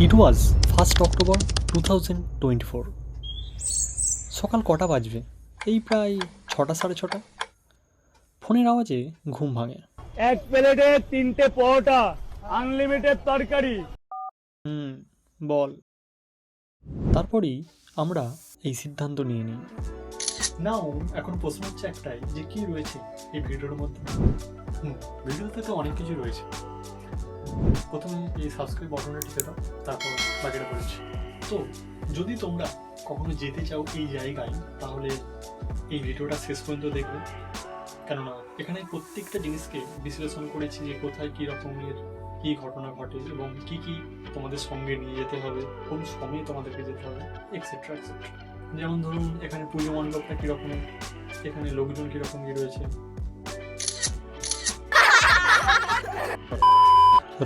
ইট ওয়াজ 1 October 2024। সকাল কটা বাজবে? এই প্রায় 6টা 6:30। ফোনের আওয়াজে ঘুম ভাঙে। এক প্লেটে 3টে পরোটা, আনলিমিটেড তরকারি। বল। তারপরেই আমরা এই সিদ্ধান্ত নিয়ে নিই। নাও এখন প্রশ্ন হচ্ছে একটাই, যে কি রয়েছে এই ভিডিওর মধ্যে। ভিডিওতে তো অনেক কিছু রয়েছে। প্রথমে এই সাবস্ক্রাইব বাটনটা টিপে দাও, তারপর বাকিটা বলছি। তো যদি তোমরা কখনো যেতে চাও এই জায়গায়, তাহলে এই ভিডিওটা শেষ পর্যন্ত দেখবে। কেননা এখানে প্রত্যেকটা জিনিসকে বিশ্লেষণ করেছি, যে কোথায় কী রকমের কী ঘটনা ঘটে এবং কি কি তোমাদের সঙ্গে নিয়ে যেতে হবে, কোন সময়ে তোমাদেরকে যেতে হবে, এক্সেট্রা এক্সেট্রা। যেমন ধরুন এখানে পুজো মণ্ডপটা কীরকমের, এখানে লোকজন কীরকম কী রয়েছে।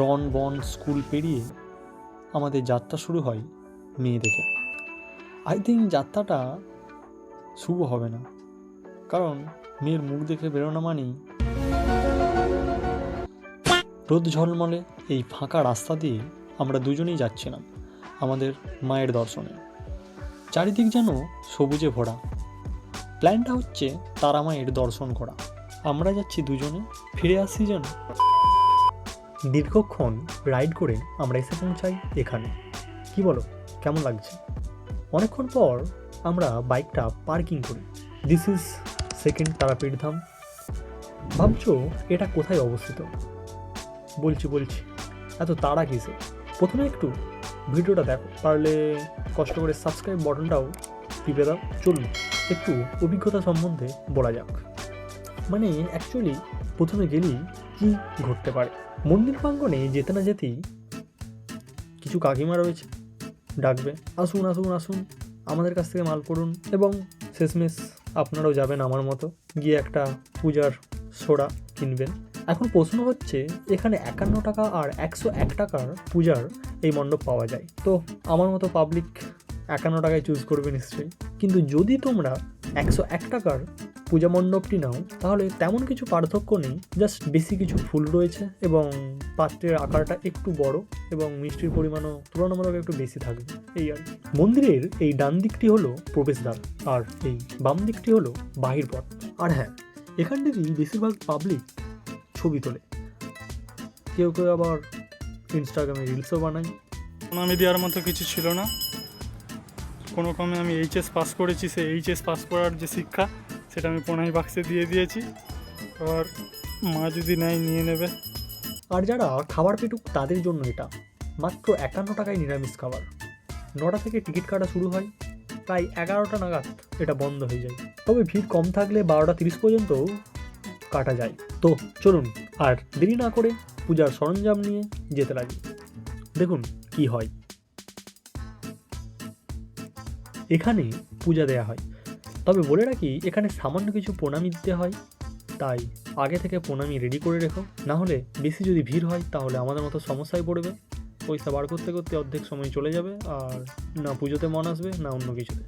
রন বন স্কুল পেরিয়ে আমাদের যাত্রা শুরু হয় মেয়ে দেখে। আই থিঙ্ক যাত্রাটা শুভ হবে না, কারণ মেয়ের মুখ দেখে বেরোনো মানেই রোদ ঝলমলে এই ফাঁকা রাস্তা দিয়ে আমরা দুজনেই যাচ্ছিলাম আমাদের মায়ের দর্শনে। চারিদিক যেন সবুজে ভরা। প্ল্যানটা হচ্ছে তারা মায়ের দর্শন করা। আমরা যাচ্ছি দুজনে, ফিরে আসছি যেন। দীর্ঘক্ষণ রাইড করে আমরা এসে পৌঁছাই এখানে। কি বলো, কেমন লাগছে? অনেকক্ষণ পর আমরা বাইকটা পার্কিং করি। দিস ইজ সেকেন্ড তারাপীঠ ধাম। ভাবছো এটা কোথায় অবস্থিত? বলছি এত তাড়া কিসে? প্রথমে একটু ভিডিওটা দেখো, পারলে কষ্ট করে সাবস্ক্রাইব বাটনটাও টিপে দাও। চলুন একটু অভিজ্ঞতা সম্বন্ধে বলা যাক। মানে অ্যাকচুয়ালি প্রথমে গেলেই কি ঘটতে পারে। মন্দির প্রাঙ্গণে যেতে না যেতেই কিছু কাকিমা রয়েছে, ডাকবে, আসুন আসুন আসুন, আমাদের কাছ থেকে মাল করুন, এবং শেষমেশ আপনারাও যাবেন আমার মতো, গিয়ে একটা পূজার সোডা কিনবেন। এখন প্রশ্ন হচ্ছে, এখানে 51 টাকা আর 101 টাকার পূজার এই মণ্ডপ পাওয়া যায়, তো আমার মতো পাবলিক 51 টাকায় চুজ করবে নিশ্চয়ই। কিন্তু যদি তোমরা 101 টাকার পূজা মণ্ডপটি নাও, তাহলে তেমন কিছু পার্থক্য নেই, জাস্ট বেশি কিছু ফুল রয়েছে এবং পাত্রের আকারটা একটু বড় এবং মিষ্টির পরিমাণও তুলনামূলক একটু বেশি থাকবে, এই আর। মন্দিরের এই ডান দিকটি হলো প্রবেশদ্বার আর এই বাম দিকটি হলো বাহির পথ। আর হ্যাঁ, এখানটিতেই বেশিরভাগ পাবলিক ছবি তোলে, কেউ কেউ আবার ইনস্টাগ্রামে রিলসও বানায়। আমি দেওয়ার মতো কিছু ছিল না, কোনো ক্রমে আমি এইচএস পাস করেছি। সেই এইচএস পাস করার যে শিক্ষা, সেটা আমি প্রণয় বাক্সে দিয়ে দিয়েছি। আর মা যদি নেয় নিয়ে নেবে। আর যারা খাবার পেটুক তাদের জন্য এটা মাত্র 51 টাকায় নিরামিষ খাবার। 9টা থেকে টিকিট কাটা শুরু হয়, প্রায় 11টা নাগাদ এটা বন্ধ হয়ে যায়। তবে ভিড় কম থাকলে 12টা 30 পর্যন্ত কাটা যায়। তো চলুন আর দেরি না করে পূজার সরঞ্জাম নিয়ে যেতে লাগে, দেখুন কি হয়। এখানে পূজা দেয়া হয়, তবে বলে রাখি এখানে সামান্য কিছু প্রণামী দিতে হয়, তাই আগে থেকে প্রণামী রেডি করে রেখো, না হলে বেশি যদি ভিড় হয় তাহলে আমাদের মতো সমস্যায় পড়বে। পয়সা বার করতে করতে অর্ধেক সময় চলে যাবে, আর না পুজোতে মন আসবে না অন্য কিছুতে।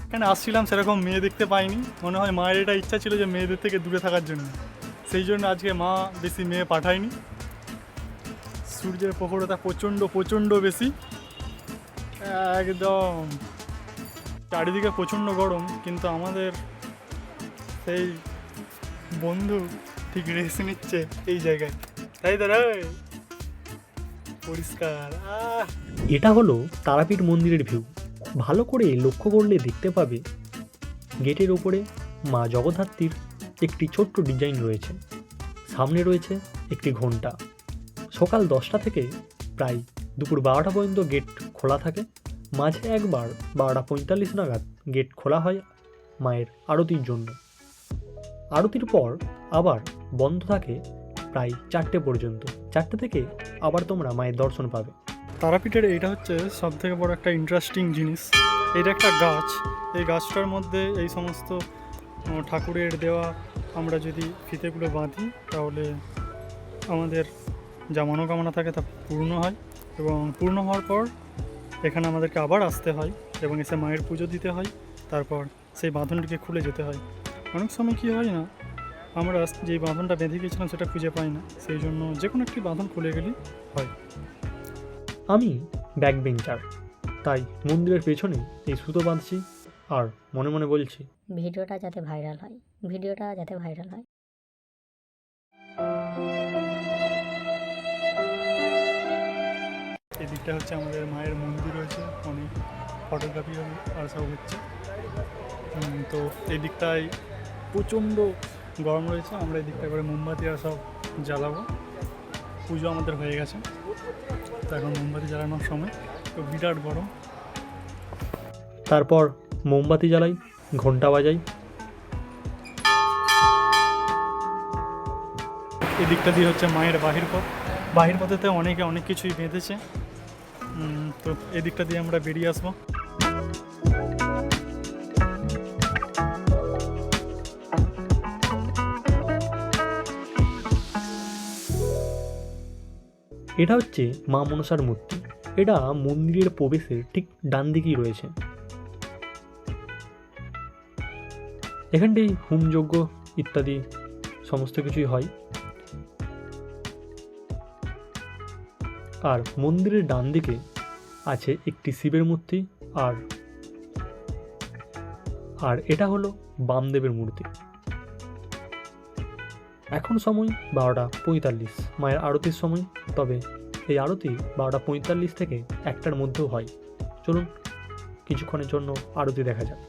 এখানে আসছিলাম, সেরকম মেয়ে দেখতে পাইনি। মনে হয় মায়ের এটা ইচ্ছা ছিল যে মেয়েদের থেকে দূরে থাকার জন্য, সেই জন্য আজকে মা বেশি মেয়ে পাঠায়নি। সূর্যের প্রখরতা প্রচণ্ড বেশি, একদম চারিদিকে প্রচণ্ড গরম, কিন্তু আমাদের সেই বন্ধু ঠিক রেস্ট নিচ্ছে এই জায়গায়, তাই তো রে? পরিষ্কার। এটা হলো তারাপীঠ মন্দিরের ভিউ। ভালো করে লক্ষ্য করলে দেখতে পাবে গেটের ওপরে মা জগদ্ধাত্রীর একটি ছোট্ট ডিজাইন রয়েছে। সামনে রয়েছে একটি ঘণ্টা। সকাল 10টা থেকে প্রায় দুপুর 12টা পর্যন্ত গেট খোলা থাকে। মাঝে একবার 12টা 45 নাগাদ গেট খোলা হয় মায়ের আরতির জন্য। আরতির পর আবার বন্ধ থাকে প্রায় 4টে পর্যন্ত। 4টে থেকে আবার তোমরা মায়ের দর্শন পাবে। তারাপীঠের এইটা হচ্ছে সব থেকে বড় একটা ইন্টারেস্টিং জিনিস। এটা একটা গাছ, এই গাছটার মধ্যে এই সমস্ত ঠাকুরের দেওয়া আমরা যদি ফিতেগুলো বাঁধি, তাহলে আমাদের যা মনোকামনা থাকে তা পূর্ণ হয়, এবং পূর্ণ হওয়ার পর এখানে আমাদেরকে আবার আসতে হয় এবং এসে মায়ের পুজো দিতে হয়, তারপর সেই বাঁধনটিকে খুলে যেতে হয়। অনেক সময় কী হয় না, আমরা যেই বাঁধনটা বেঁধে গিয়েছিলাম সেটা খুঁজে পাই না, সেই জন্য যে কোনো একটি বাঁধন খুলে গেলেই হয়। আমি ব্যাক বেঞ্চার, তাই মন্দিরের পেছনে এই সুতো বাঁধছি আর মনে মনে বলছি, ভিডিওটা যাতে ভাইরাল হয়, ভিডিওটা যাতে ভাইরাল হয়। এদিকটা হচ্ছে আমাদের মায়ের মন্দির রয়েছে, অনেক ফটোগ্রাফি আর সব হচ্ছে। তো এই দিকটায় প্রচণ্ড গরম রয়েছে, আমরা এই দিকটা করে মোমবাতি আর সব জ্বালাবো। পুজো আমাদের হয়ে গেছে, তো এখন মোমবাতি জ্বালানোর সময়, তো বিরাট গরম। তারপর মোমবাতি জ্বালাই, ঘন্টা বাজাই। এদিকটা দিয়ে হচ্ছে মায়ের বাহির পথ, বাহির পথেতে অনেকে অনেক কিছুই বেঁধেছে। তো এদিকটা দিয়ে আমরা বেরিয়ে আসবো। এটা হচ্ছে মা মনসার মূর্তি, এটা মন্দিরের প্রবেশের ঠিক ডান দিকেই রয়েছে। এখানটাই হোমযজ্ঞ ইত্যাদি সমস্ত কিছুই হয়। আর মন্দিরের ডান দিকে আছে একটি শিবের মূর্তি, আর এটা হলো বামদেবের মূর্তি। এখন সময় 12:45, মায়ের আরতির সময়। তবে এই আরতি 12:45 থেকে 1টার মধ্যেও হয়। চলুন কিছুক্ষণের জন্য আরতি দেখা যাক।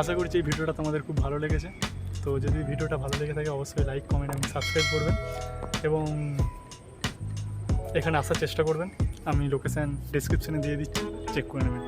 আশা করছি এই ভিডিওটা তোমাদের খুব ভালো লেগেছে। তো যদি ভিডিওটা ভালো লেগে থাকে অবশ্যই লাইক, কমেন্ট এবং সাবস্ক্রাইব করবেন এবং এখানে আসার চেষ্টা করবেন। আমি লোকেশান ডিসক্রিপশানে দিয়ে দিচ্ছি, চেক করে নেবেন।